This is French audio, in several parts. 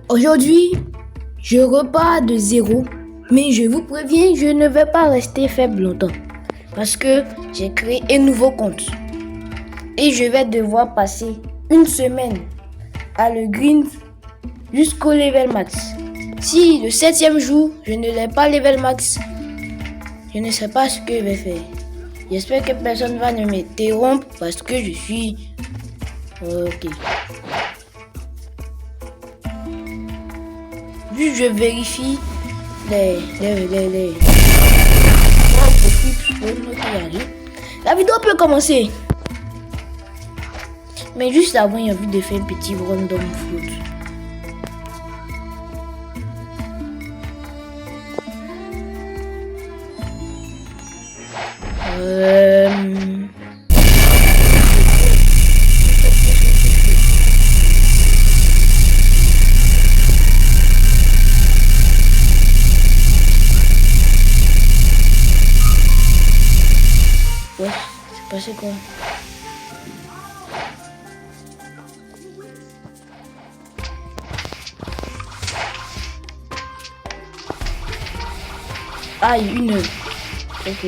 Aujourd'hui, je repars de zéro, mais je vous préviens, je ne vais pas rester faible longtemps parce que j'ai créé un nouveau compte et je vais devoir passer une semaine à le grind jusqu'au level max. Si le 7e jour, je ne l'ai pas level max, je ne sais pas ce que je vais faire. J'espère que personne va ne m'interrompre parce que je suis... Ok. Juste je vérifie les... La vidéo peut commencer. Mais juste avant, il y a envie de faire un petit random foot. Ouais, c'est passé quoi? Ah, une heure. Ok.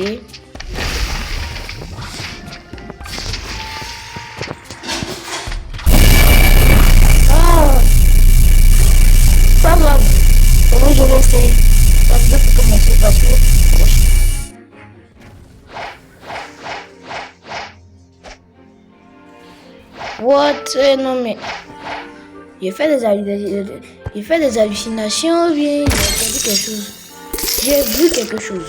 Ah, pas grave. Comment je vais faire? La vidéo peut commencer parce que... What? Non mais... J'ai fait des hallucinations, bien. J'ai entendu quelque chose. J'ai vu quelque chose.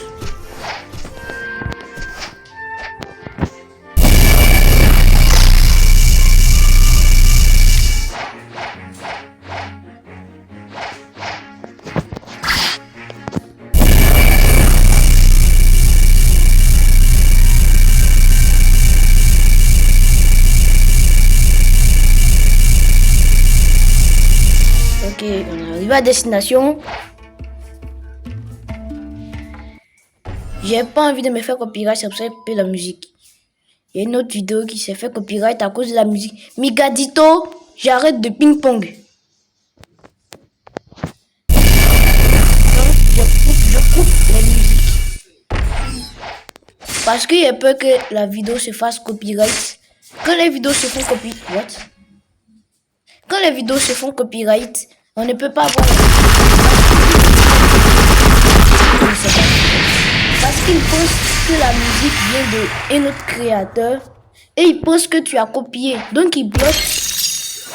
Ok, on arrive à destination. J'ai pas envie de me faire copyright, c'est pour ça que j'ai coupé la musique. Il y a une autre vidéo qui s'est fait copyright à cause de la musique. Migadito, j'arrête de ping-pong. Donc, je coupe les musiques. Parce qu'il y a peur que la vidéo se fasse copyright. Quand les vidéos se font copyright... Quand les vidéos se font copyright, on ne peut pas avoir... Parce qu'ils pensent que la musique vient d'un autre créateur et ils pensent que tu as copié. Donc ils bloquent.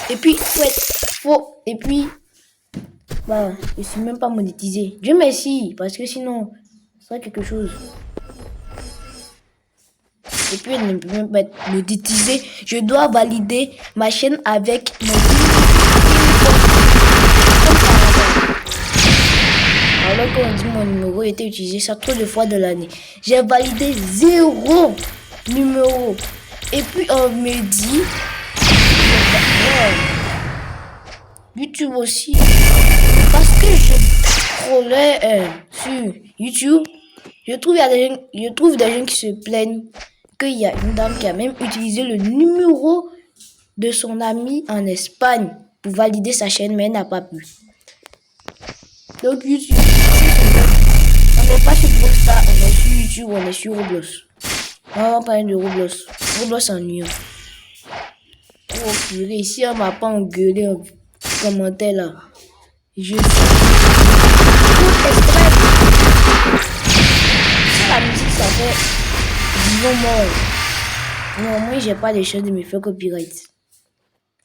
Et puis, faux. Et puis, bah, je suis même pas monétisé. Dieu merci, parce que sinon, ce serait quelque chose. Et puis, elle ne peut même pas être monétisée. Je dois valider ma chaîne avec mon... Alors qu'on dit mon numéro a été utilisé ça trop de fois de l'année. J'ai validé 0 numéro. Et puis on me dit YouTube aussi. Parce que je trollais sur YouTube. Je trouve des gens qui se plaignent qu'il y a une dame qui a même utilisé le numéro de son ami en Espagne pour valider sa chaîne, mais elle n'a pas pu. Donc YouTube, on n'est pas sur Brawl, on est sur YouTube, on est sur Roblox. On va parler de Roblox. Roblox ennuyant. Oh purée, ici on m'a pas engueulé en commentaire là. Je sais. Si la musique ça fait disons mort. Non, moi j'ai pas les choses de me faire copyright.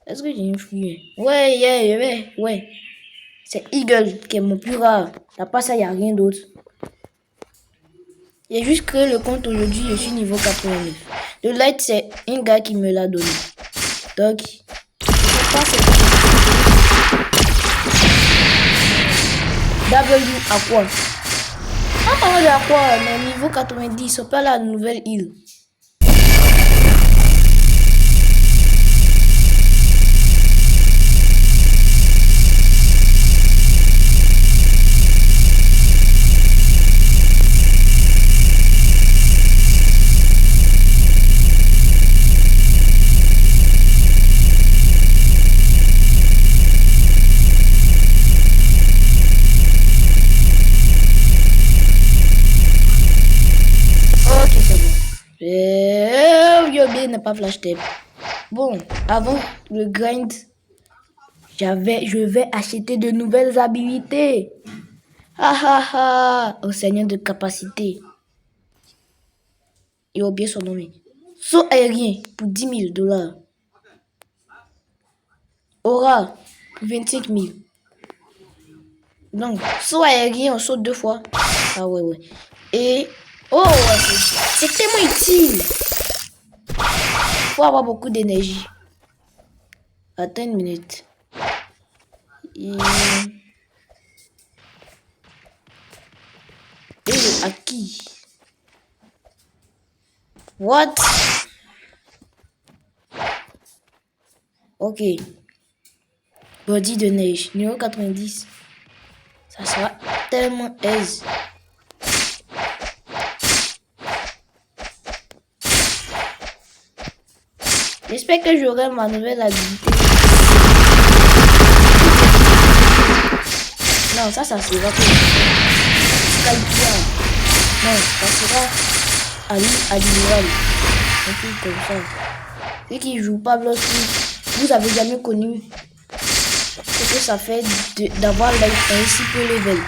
Est-ce que j'ai une fille? Ouais. C'est Eagle qui est mon plus rare. À part ça, il n'y a rien d'autre. J'ai juste créé le compte aujourd'hui, je suis niveau 89. Le light, c'est un gars qui me l'a donné. Donc, je sais pas c'est W à quoi? Ah, parlant de à quoi? Mais niveau 90, c'est pas la nouvelle île. bien n'a pas flash tape. Bon, avant le grind, je vais acheter de nouvelles habilités. Ah ah ah, au seigneur de capacité. Il a oublié son nom. Saut aérien pour 10 000 $. Aura pour 25 000. Donc, saut aérien, on saute 2 fois. Ah ouais. Et, oh, c'est tellement utile. Faut avoir beaucoup d'énergie. Attends une minute. Et le acquis. What? Ok. Body de neige. Numéro 90. Ça sera tellement aise. J'espère que j'aurai ma nouvelle habilité. Non, ça sera pour Skypian. Non, ça sera Admiral. Un truc comme ça. Ceux qui jouent pas Blood Street, vous avez jamais connu ce que ça fait d'avoir un si peu level.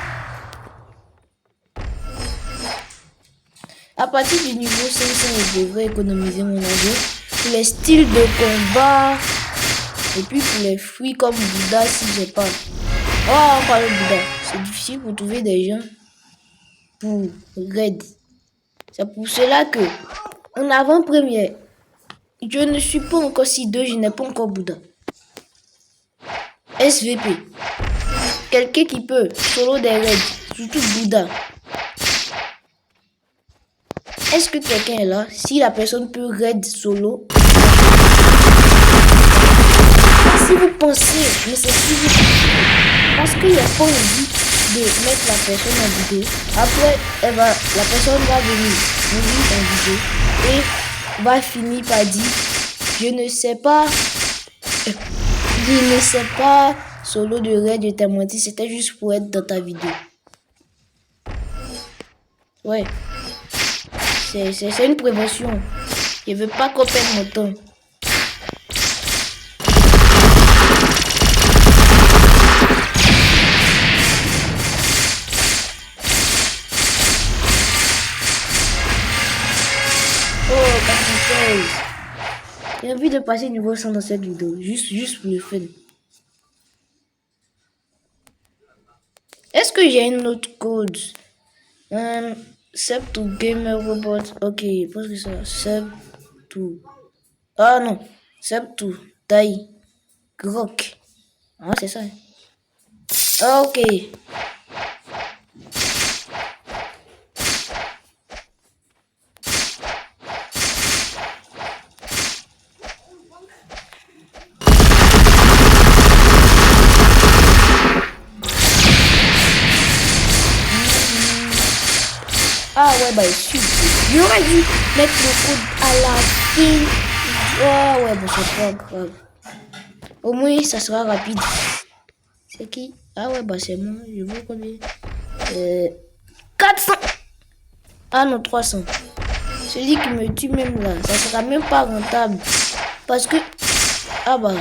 À partir du niveau 500, je devrais économiser mon argent pour les styles de combat et puis pour les fruits comme Bouddha si j'ai pas. Oh, encore le Bouddha. C'est difficile pour trouver des gens pour raid. C'est pour cela que, en avant-première, je ne suis pas encore si 2, je n'ai pas encore Bouddha. SVP. Quelqu'un qui peut solo des raids, surtout Bouddha. Est-ce que quelqu'un est là? Si la personne peut raid solo. Si vous pensez, mais c'est si vous pensez. Parce qu'il n'y a pas envie de mettre la personne en vidéo. Après, la personne va venir mourir en vidéo et va finir par dire je ne sais pas solo de raid, je t'ai menti, c'était juste pour être dans ta vidéo. Ouais. C'est une prévention. Je veux pas qu'on perde mon temps. Oh, 96. J'ai envie de passer niveau 100 dans cette vidéo. Juste pour le fun. Est-ce que j'ai une autre code? Sub to Gamer Robot. Ok, parce que ça. Sub to. Ah non. Sub to Tai Grok. Ah, c'est ça. Ok. Ah ouais, bah j'aurais dû mettre le code à la fin. Oh ouais, bah c'est pas grave. Au moins, ça sera rapide. C'est qui? Ah ouais, bah c'est moi. Je vois combien? 400. Ah non, 300. Celui qui me tue même là, ça sera même pas rentable. Parce que... Ah bah...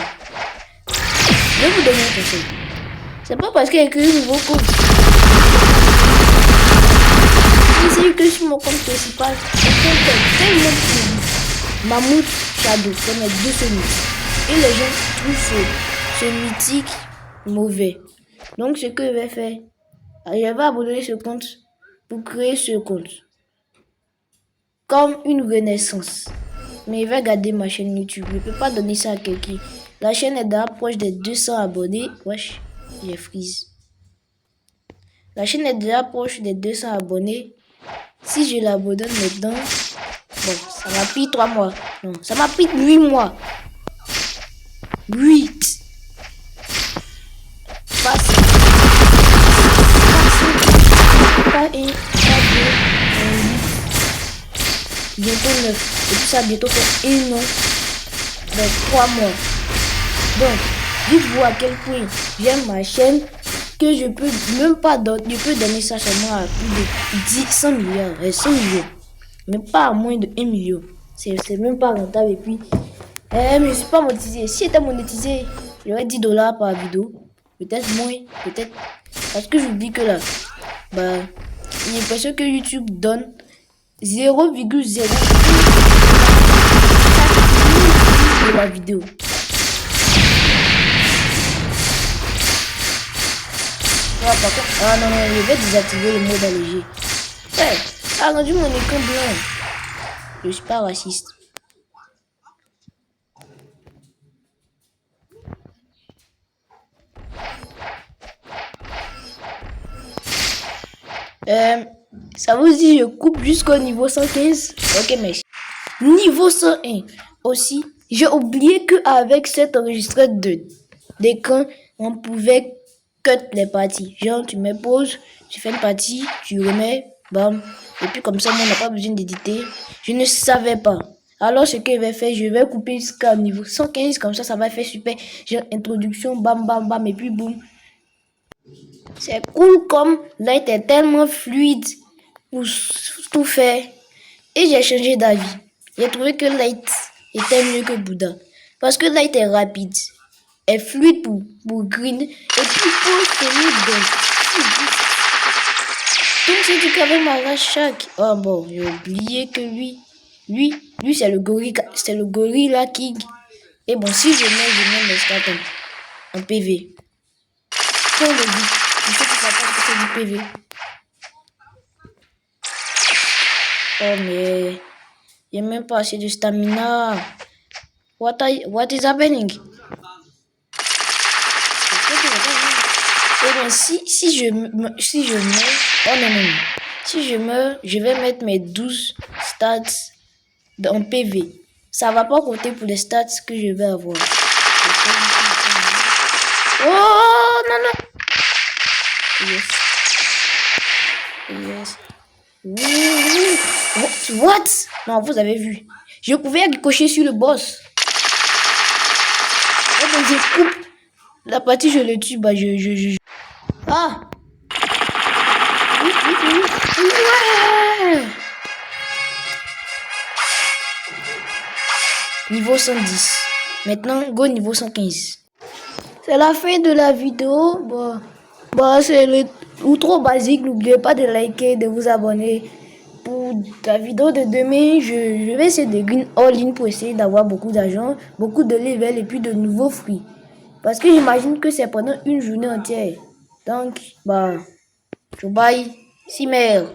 Je vais vous donner un conseil. C'est pas parce qu'il y a écrit nouveau code. Ici que sur mon compte principal, le compte est tellement plus Mammouth Shadow, comme les deux semis. Et les gens trouvent ce mythique mauvais. Donc ce que je vais faire, je vais abandonner ce compte pour créer ce compte. Comme une renaissance. Mais je vais garder ma chaîne YouTube. Je ne peux pas donner ça à quelqu'un. La chaîne est déjà proche des 200 abonnés. Wesh, j'ai freeze. La chaîne est déjà proche des 200 abonnés. Si je l'abandonne maintenant, bon, ça m'a pris 3 mois. Non, ça m'a pris 8 mois. 8. Passe. Pas 1, pas 2, 8. Bientôt 9. Et tout ça, bientôt fait 1 an. Donc 3 mois. Donc, dites-vous à quel point j'aime ma chaîne. Que je peux même pas donner, je peux donner ça seulement à plus de 100 millions, mais pas à moins de 1 million. C'est même pas rentable. Et puis, mais je suis pas monétisé. Si j'étais monétisé, j'aurais 10 dollars par vidéo. Peut-être moins, peut-être. Parce que j'oublie que là, bah, j'ai l'impression que YouTube donne 0,0 de la vidéo. Ah, par contre, ah non, non, je vais désactiver le mode allégé. Ouais, a rendu mon écran blanc. Je suis pas raciste. Ça vous dit je coupe jusqu'au niveau 115? Ok, merci. Niveau 101 aussi, j'ai oublié qu'avec cet enregistreur d'écran, on pouvait cut les parties. Genre, tu mets pause, tu fais une partie, tu remets, bam. Et puis comme ça, moi, on n'a pas besoin d'éditer. Je ne savais pas. Alors, ce que je vais faire, je vais couper jusqu'à niveau 115, comme ça va faire super. Genre, introduction, bam, bam, bam, et puis boum. C'est cool comme Light est tellement fluide pour tout faire. Et j'ai changé d'avis. J'ai trouvé que Light était mieux que Bouddha. Parce que Light est rapide, est fluide pour Green, et puis pour celui donc c'est du carré m'arrache chaque. Oh bon, j'ai oublié que lui c'est le gorilla King. Et bon, si je mets mes stats en PV. Point de vue. Je sais que ça passe que c'est du PV. Oh mais j'ai même pas assez de stamina. What is happening? Et bien si je meurs, oh non non, si je meurs, je vais mettre mes 12 stats en PV. Ça va pas compter pour les stats que je vais avoir. Oh non non. Yes. Oui. What? Non, vous avez vu. Je pouvais ricocher sur le boss. Et donc je coupe la partie, je le tue. Bah Ah. Ouais. Niveau 110. Maintenant, go niveau 115. C'est la fin de la vidéo. Bah c'est le outro basique. N'oubliez pas de liker, de vous abonner. Pour la vidéo de demain, je vais essayer de green all-in pour essayer d'avoir beaucoup d'argent, beaucoup de level et puis de nouveaux fruits. Parce que j'imagine que c'est pendant une journée entière. Donc, bah, bye, si merde.